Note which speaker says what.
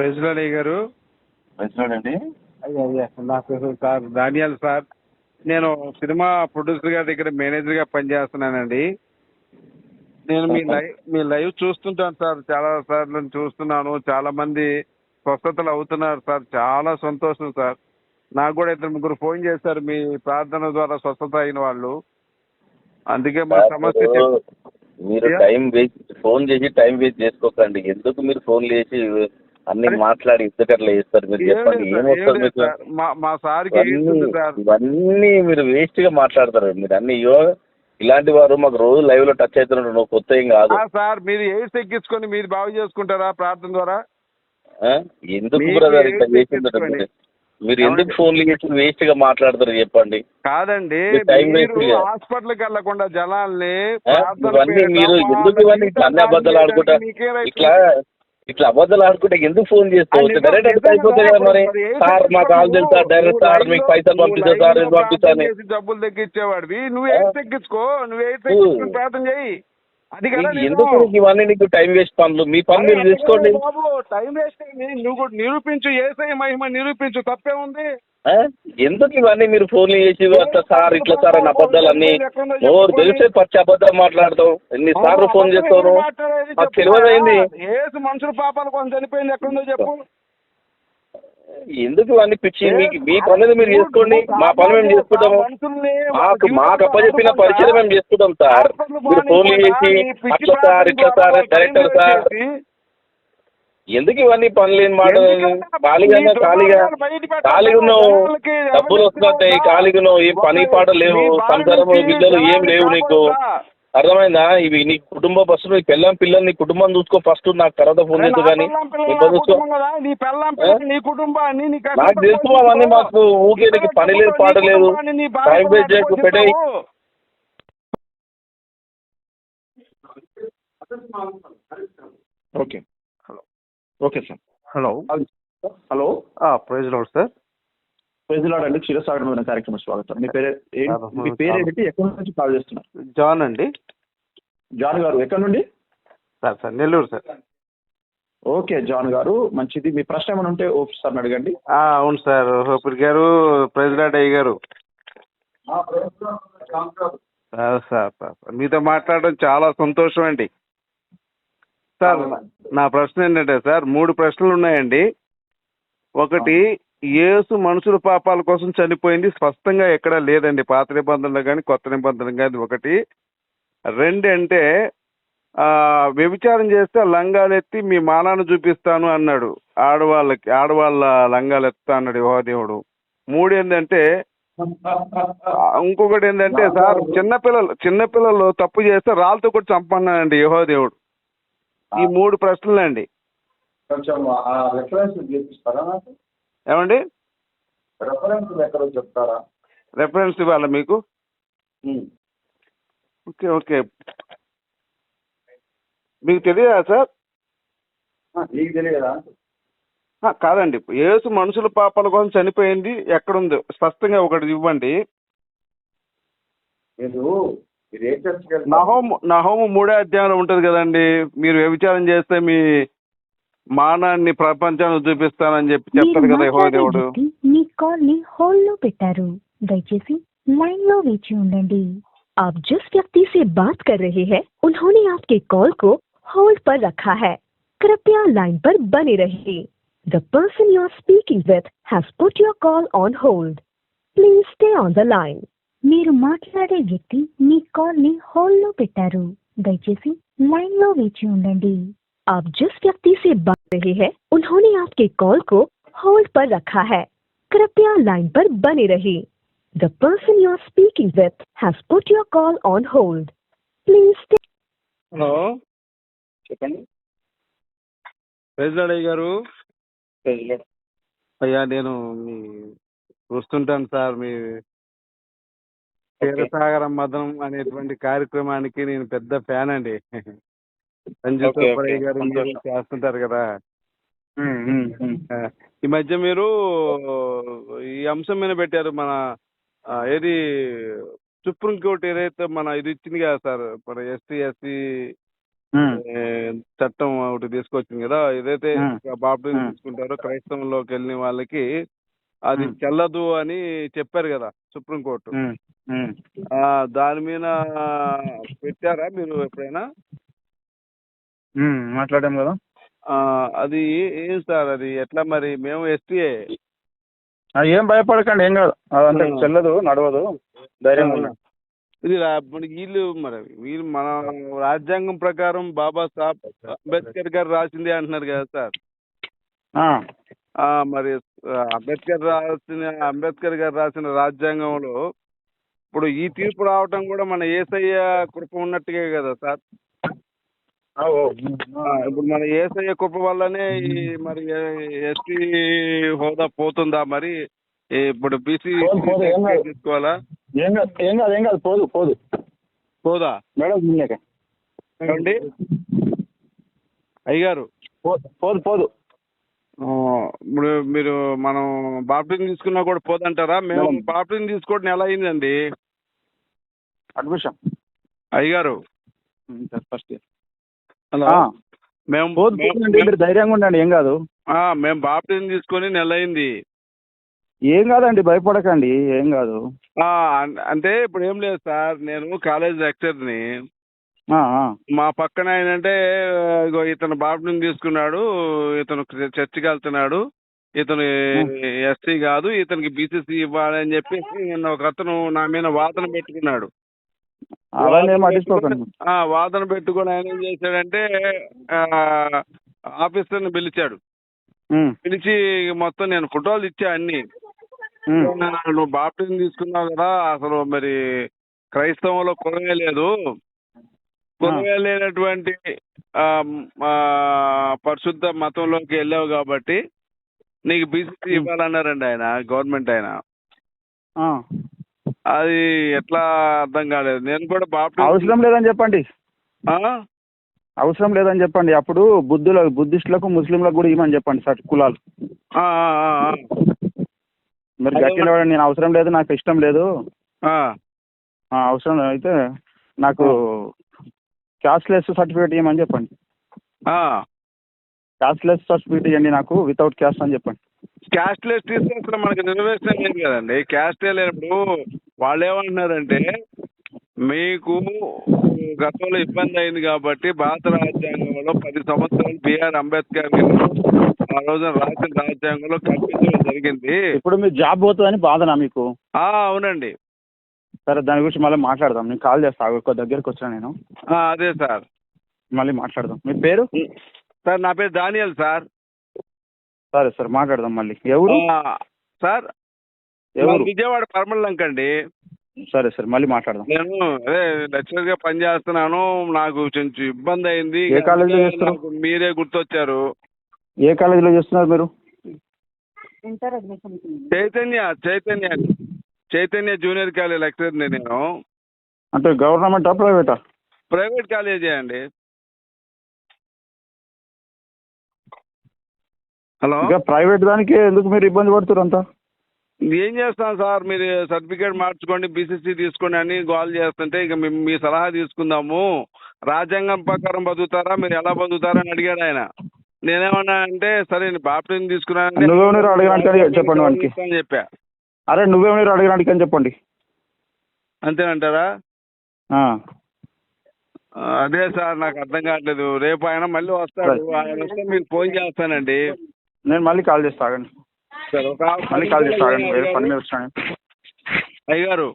Speaker 1: President గారు.
Speaker 2: మంచివాడండి.
Speaker 1: అయ్యా అయ్యా నా పేరు సార్ డానియల్ సార్. నేను సినిమా ప్రొడ్యూసర్ గారి దగ్గర మేనేజర్గా పనిచేస్తున్నానండి. నేను మీ లైవ్ చూస్తుంటాను సార్, చాలా సార్లు చూస్తున్నాను. చాలా మంది స్వస్థతలు అవుతున్నారు సార్, చాలా సంతోషం సార్. నాకు కూడా 2-3 ఫోన్ చేశారు మీ ప్రార్థన ద్వారా స్వస్థత అయిన వాళ్ళు. అందుకే మా సమస్య
Speaker 2: మీరు టైం వేస్ట్ ఫోన్ చేసి టైం వేస్ట్ చేసుకోకండి. ఎందుకు మీరు ఫోన్ చేసి అన్ని మాట్లాడి ఎందుకు అట్లా చేస్తారు? మీరు చెప్పండి, ఏమొస్తుంది మీకు?
Speaker 1: మా సార్కి
Speaker 2: ఇవన్నీ మీరు వేస్ట్ గా మాట్లాడతారు. మీరు అన్ని ఇలాంటి వారు మాకు రోజు లైవ్ లో టచ్ అవుతున్నారు. నువ్వు కొత్త ఏం కాదు
Speaker 1: సార్. మీరు ఎయిడ్స్ ఎక్కించుకొని మీరు బాగు చేసుకుంటారా ప్రార్థన ద్వారా?
Speaker 2: ఎందుకు బ్రదర్ ఇట్లా చేసిందంటే మీరు ఎందుకు ఫోన్లు చేసి వేస్ట్ గా మాట్లాడతారు చెప్పండి?
Speaker 1: కాదండి, హాస్పిటల్కి వెళ్లకుండా జనాల్ని
Speaker 2: ఇవన్నీ మీరు ఎందుకు ఇవన్నీ ఇట్లా అన్ని అబద్ధాలు ఆడుకుంటా ఇట్లా అబద్ధాలు ఆడుకుంటే ఎందుకు ఫోన్ చేస్తావు? డైరెక్ట్ అయితే అయిపోతుంది కదా. మరి సార్ మాకు కాల్ తెలుసా, డైరెక్ట్ సార్ మీకు పైసలు పంపిస్తా సార్ ఇది పంపిస్తాను.
Speaker 1: డబ్బులు తగ్గించేవాడివి నువ్వు ఎయిడ్స్ ఎక్కించుకో, నువ్వు ఎయిడ్స్ ఎక్కించుకుని ప్రార్థన చేయి. అది కదా
Speaker 2: ఎందుకు ఇవన్నీ నీకు టైం వేస్ట్ పనులు? మీ పని మీరు తీసుకోండి.
Speaker 1: టైం వేస్ట్ నువ్వు నిరూపించు, యేసయ్య మహిమ నిరూపించు, తప్పే ఉంది.
Speaker 2: ఎందుకు ఇవన్నీ మీరు ఫోన్లు చేసి అట్లా సార్ ఇట్లా సార్ అని అబద్ధాలు అన్ని నోరు తెలిసే పచ్చి అబద్ధాలు మాట్లాడతావు. ఎన్నిసార్లు ఫోన్ చేస్తావు? మాకు తెలియదైంది.
Speaker 1: యేసు మనుషుల పాపాల కోసం చనిపోయింది, ఎక్కడుందో చెప్పు.
Speaker 2: ఎందుకు ఇవన్నీ పిచ్చి? మీ పనులు మీరు చేసుకోండి, మా పనులు మేము చేసుకుంటాము. మాకు అప్పచెప్పిన పరిచయం మేము చేసుకుంటాం సార్. మీరు ఫోన్లు చేసి అట్లా సార్ ఇట్లా సార్ డైరెక్టర్ సార్ ఎందుకు ఇవన్నీ పనులు లేని మాట? ఖాళీగా ఉన్నావు, డబ్బులు వస్తున్నాయి, ఖాళీగా ఉన్నావు, ఏం పని పాట లేవు, సంసారం బిడ్డలు ఏం లేవు నీకు, అర్థమైందా? ఇవి నీ కుటుంబ బస్సు, నీ పిల్లలు నీ కుటుంబం చూసుకో ఫస్ట్, నాకు తర్వాత ఫోన్ చేస్తూ. కానీ నాకు తెలుసు అవన్నీ. మాకు ఊకే నీకు పని లేదు పాట లేదు, టైం వేస్ట్ చేయకు, పెట్టేయి.
Speaker 1: Okay okay sir. Hello hello praise lord sir.
Speaker 3: Praise lord అండి. క్షీరసాగరమైన కార్యక్రమం స్వాగతం. మీ పేరు ఏంటి? ఎక్కడి నుంచి కాల్ చేస్తున్నారు?
Speaker 1: జాన్ అండి.
Speaker 3: జాన్ గారు ఎక్కడి నుండి?
Speaker 1: Sir Nellore sir.
Speaker 3: Okay John గారు, మంచిది. మీ ప్రశ్న ఏమైనా ఉంటే ఓపి సార్ అడగండి.
Speaker 1: అవును సార్, ఓపి గారు. ప్రైజ్ లార్డ్ అయ్య గారు. సార్ మీతో మాట్లాడడం చాలా సంతోషం అండి సార్. నా ప్రశ్న ఏంటంటే సార్, 3 ప్రశ్నలు ఉన్నాయండి. ఒకటి, యేసు మనుషుల పాపాల కోసం చనిపోయింది స్పష్టంగా ఎక్కడా లేదండి, పాత నిబంధనలు కానీ కొత్త నిబంధనలు కానీ. ఒకటి. 2 అంటే వ్యభిచారం చేస్తే లంగాలు ఎత్తి మీ మానాన్ని చూపిస్తాను అన్నాడు, ఆడవాళ్ళ లంగాలు ఎత్తా అన్నాడు యెహోవా. 3 ఏంటంటే, ఇంకొకటి ఏంటంటే సార్, చిన్నపిల్లలు తప్పు చేస్తే రాళ్ళతో కూడా చంపన్నాడండి యెహోవా. ఈ 3 ప్రశ్నలు అండి.
Speaker 3: కొంచెం
Speaker 1: ఏమండి?
Speaker 3: ఎక్కడో చెప్తారా?
Speaker 1: రెఫరెన్స్ ఇవ్వాలా మీకు? ఓకే. మీకు తెలియదా సార్?
Speaker 3: మీకు తెలియదా?
Speaker 1: కాదండి, యేసు మనుషుల పాపాల కోసం చనిపోయింది ఎక్కడుందో స్పష్టంగా ఒకటి ఇవ్వండి. నహోము 3వ అధ్యాయంలో ఉంటుంది కదండి, మీరు వ్యభిచారం చేస్తే మీ మానాన్ని ప్రపంచానికి చూపిస్తానని చెప్తారు కదా యెహోవా దేవుడు.
Speaker 4: మీ కాల్ ని హోల్డ్ లో పెట్టారు, దయచేసి लाइन లో వేచి ఉండండి. आप जिस व्यक्ति से बात कर रहे हैं उन्होंने आपके कॉल को होल्ड पर रखा है, कृपया लाइन पर बने रहिए. The person you are speaking with has put your call on hold. Please stay on the line. మీరు మాట్లాడే వ్యక్తి మీ కాల్ ని హోల్డ్ లో పెట్టారు, దయచేసి लाइन లో వేచి ఉండండి. आप जिस व्यक्ति से बात कर रहे हैं उन्होंने आपके कॉल को होल्ड पर रखा है, कृपया लाइन पर बने रहिए. The person you are speaking with has put your call on hold. Please stay.
Speaker 1: Hello
Speaker 3: చెప్పండి.
Speaker 1: ప్రైజ్ లార్డ్ అయ్య గారు. అయ్యా, నేను చూస్తుంటాను సార్, మీ క్షీరసాగరం మదనం అనేటువంటి కార్యక్రమానికి నేను పెద్ద ఫ్యాన్ అండి. సంజీవ్ సుబ్బయ్య గారు మీరు చేస్తుంటారు కదా. ఈ మధ్య మీరు ఈ అంశం మీద పెట్టారు, మన ఏది సుప్రీంకోర్టు ఏదైతే మన ఇది ఇచ్చింది కదా సార్, మన ఎస్సీ చట్టం ఒకటి తీసుకొచ్చింది కదా, ఏదైతే బాప్టిజం
Speaker 3: మ్మ్.
Speaker 1: తీసుకుంటారో క్రైస్తవంలోకి వెళ్ళిన వాళ్ళకి అది చెల్లదు అని చెప్పారు కదా సుప్రీంకోర్టు. దాని మీద పెట్టారా మీరు ఎప్పుడైనా?
Speaker 3: మాట్లాడాం కదా.
Speaker 1: అది ఏం సార్, అది ఎట్లా మరి? మేము ఎస్టీఏ.
Speaker 3: ఏం భయపడకండి, ఏం కాదు, అదంతా చెల్లదు, నడవదు, ధైర్యంగా ఉండండి.
Speaker 1: ఇది మనకి వీళ్ళు మన రాజ్యాంగం ప్రకారం బాబాసాహెబ్ అంబేద్కర్ గారు రాసింది అంటున్నారు కదా సార్. మరి అంబేద్కర్ గారు రాసిన రాజ్యాంగంలో ఇప్పుడు ఈ తీర్పు రావటం కూడా మన యేసయ్య కృప ఉన్నట్టుగా కదా సార్. ఇప్పుడు మన యేసయ్య కృప వల్లనే ఈ మరి ఎస్టీ హోదా పోతుందా మరి? ఇప్పుడు బీసీ తీసుకోవాలా?
Speaker 3: ఏం కాదు,
Speaker 1: పోదా
Speaker 3: మేడం?
Speaker 1: ఏమండి అయ్యగారు?
Speaker 3: పోదు.
Speaker 1: ఇప్పుడు మీరు మనం బాప్టిజం తీసుకున్నా కూడా పోదంటారా? మేము బాప్టిజం తీసుకోవడం ఎలా అయిందండి
Speaker 3: అడ్మిషన్
Speaker 1: అయ్యగారు?
Speaker 3: First year.
Speaker 1: హలో,
Speaker 3: మీరు ధైర్యంగా ఉండండి, ఏం కాదు.
Speaker 1: మేము బాప్టిజం తీసుకొని నెల అయింది.
Speaker 3: ఏం కాదండి, భయపడకండి, ఏం కాదు.
Speaker 1: అంటే ఇప్పుడు ఏం లేదు సార్, నేను కాలేజ్ లెక్చర్ని. మా పక్కన ఏంటంటే ఇతను బాప్టిజం తీసుకున్నాడు, ఇతను చర్చికి వెళ్తున్నాడు, ఇతను ఎస్సీ కాదు, ఇతనికి బీసీసీ ఇవ్వాలని చెప్పేసి నిన్న ఒక అతను నా మీద వాదన పెట్టుకున్నాడు. వాదన పెట్టుకుని ఆయన ఏం చేశాడంటే ఆఫీసర్ని పిలిచాడు. పిలిచి మొత్తం నేను ఫోటోలు ఇచ్చా అన్ని. నువ్వు బాప్టిజం తీసుకున్నావు కదా, అసలు మరి క్రైస్తవంలో కులమే లేదు, కులమే లేనటువంటి పరిశుద్ధ మతంలోకి వెళ్ళావు కాబట్టి నీకు బీసీసీ ఇవ్వాలన్నారండి ఆయన, గవర్నమెంట్ ఆయన. అది ఎట్లా అర్థం కాలేదు. నేను కూడా బాప్టిజం
Speaker 3: అవసరం లేదని చెప్పండి, అవసరం లేదని చెప్పండి. అప్పుడు బుద్ధిస్టులకు ముస్లింలకు కూడా ఇవ్వమని చెప్పండి సార్ కులాలు. మీరు గట్టిన వాడు, నేను అవసరం లేదు, నాకు ఇష్టం లేదు, అవసరం అయితే నాకు క్యాస్ట్లెస్ సర్టిఫికేట్ ఇవ్వమని చెప్పండి. క్యాస్ట్లెస్ సర్టిఫికేట్ ఇవ్వండి నాకు, వితౌట్ క్యాస్ట్ అని చెప్పండి.
Speaker 1: క్యాస్ట్లెస్ తీస్తే అసలు మనకి రిజర్వేషన్ లేదు కదండి. క్యాస్టే లేనప్పుడు వాళ్ళు ఏమంటున్నారంటే మీకు గతంలో ఇబ్బంది అయింది కాబట్టి భారత రాజ్యాంగంలో 10 సంవత్సరాలు బిఆర్ అంబేద్కర్ ఆ రోజున రాసిన రాజ్యాంగంలో కల్పించడం జరిగింది.
Speaker 3: ఇప్పుడు మీరు జాబ్ పోతుందని బాధనా మీకు?
Speaker 1: అవునండి.
Speaker 3: సరే, దాని గురించి మళ్ళీ మాట్లాడదాం. నేను కాల్ చేస్తా, ఒక దగ్గరికి వచ్చాను నేను.
Speaker 1: అదే సార్,
Speaker 3: మళ్ళీ మాట్లాడదాం. మీ పేరు?
Speaker 1: సార్ నా పేరు దానియల్ సార్.
Speaker 3: సరే సార్, మాట్లాడదాం మళ్ళీ. ఎవరు
Speaker 1: సార్?
Speaker 3: ఎవరు?
Speaker 1: విజయవాడ పరమలంక అండి.
Speaker 3: సరే సార్, మళ్ళీ మాట్లాడదాం.
Speaker 1: నేను అదే లెక్చరర్గా పనిచేస్తున్నాను, నాకు కొంచెం ఇబ్బంది అయింది.
Speaker 3: ఏ కాలేజీలో చేస్తున్నారు?
Speaker 1: మీరే గుర్తొచ్చారు.
Speaker 3: ఏ కాలేజీలో చేస్తున్నారు మీరు?
Speaker 1: చైతన్య జూనియర్ కాలేజ్ లెక్చరర్ని నేను.
Speaker 3: అంటే గవర్నమెంటా ప్రైవేటా?
Speaker 1: ప్రైవేట్ కాలేజీ అండి. హలో,
Speaker 3: ఇంకా ప్రైవేట్ దానికి ఎందుకు మీరు ఇబ్బంది పడుతున్నారు అంతా?
Speaker 1: ఏం చేస్తాం సార్, మీరు సర్టిఫికేట్ మార్చుకోండి, బీసీసీ తీసుకోండి అని గోల్ చేస్తుంటే ఇక మేము మీ సలహా తీసుకుందాము, రాజ్యాంగం ప్రకారం బతుకుతారా, మీరు ఎలా బతుకుతారా అని అడిగాడు ఆయన. నేనేమన్నా అంటే సరే బాప్టిజం తీసుకున్నాను
Speaker 3: నువ్వేమో అడిగినట్టు చెప్పండి వానికి
Speaker 1: అని చెప్పా.
Speaker 3: అరే నువ్వేమో అడిగినట్టు అని చెప్పండి.
Speaker 1: అంతేనంటారా? అదే సార్, నాకు అర్థం కావట్లేదు. రేపు ఆయన మళ్ళీ వస్తాడు, ఆయన వస్తే మీకు ఫోన్ చేస్తానండి.
Speaker 3: నేను మళ్ళీ కాల్ చేస్తా, ఆగండి.
Speaker 1: సరే,
Speaker 3: మళ్ళీ కాల్ చేస్తా, ఆగండి. వేరే పని మీద వచ్చాను
Speaker 1: అయ్యగారు.